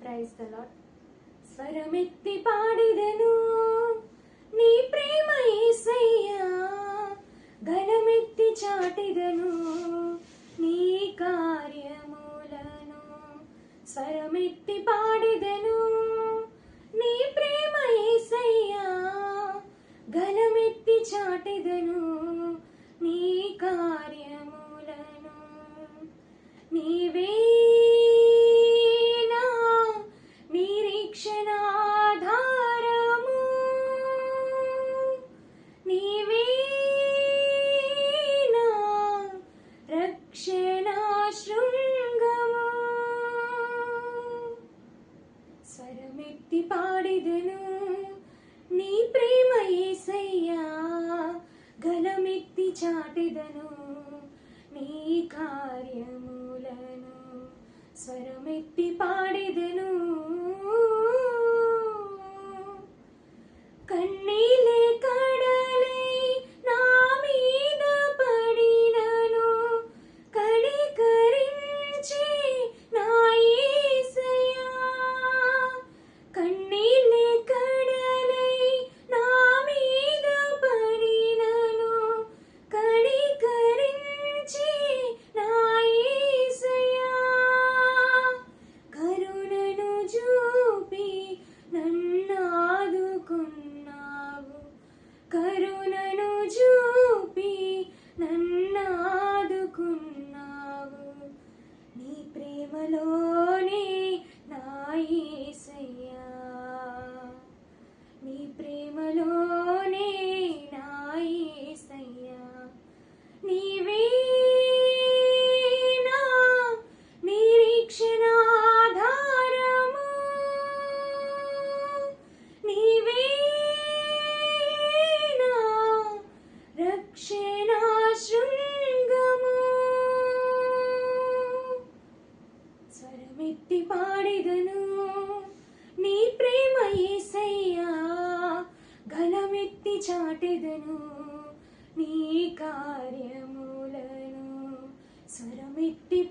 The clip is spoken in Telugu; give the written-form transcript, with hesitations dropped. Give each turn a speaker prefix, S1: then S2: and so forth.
S1: Praise the Lord. స్వరమెత్తి పాడిదెను నీ ప్రేమ యేసయ్యా, ఘనమెత్తి చాటిదెను నీ కార్యములను. స్వరమెత్తి పాడిదెను నీ ప్రేమ యేసయ్యా, ఘనమెత్తి చాటిదెను నీ కార్యములను. నీవే స్వరమెత్తి పాడిదెను నీ ప్రేమ యేసయ్యా, ఘనమెత్తి చాటిదెను నీ కార్యములను. స్వరమెత్తి పాడిదెను కన్నీలే కడలై నా మీద పడినను కనికరించి నా యేసయ్యా. కన్నీలే కడలై నా మీద పడినను కనికరించి నా యేసయ్యా. కరుణను చూపి నన్నాదుకున్నావు, కరుణను చూపి నన్నాదుకున్నావు. నీ ప్రేమలోనే నా యేసయ్యా, నీ ప్రేమలోనే నా యేసయ్యా. నీవే నా నిరీక్షణ ఆధారము, నీవే నా రక్షణ శృంగము. స్వరమెత్తి పాడిదెను నీ ప్రేమ యేసయ్యా, ఘనమెత్తి చాటెదను నీ కార్యములను. స్వరమెత్తి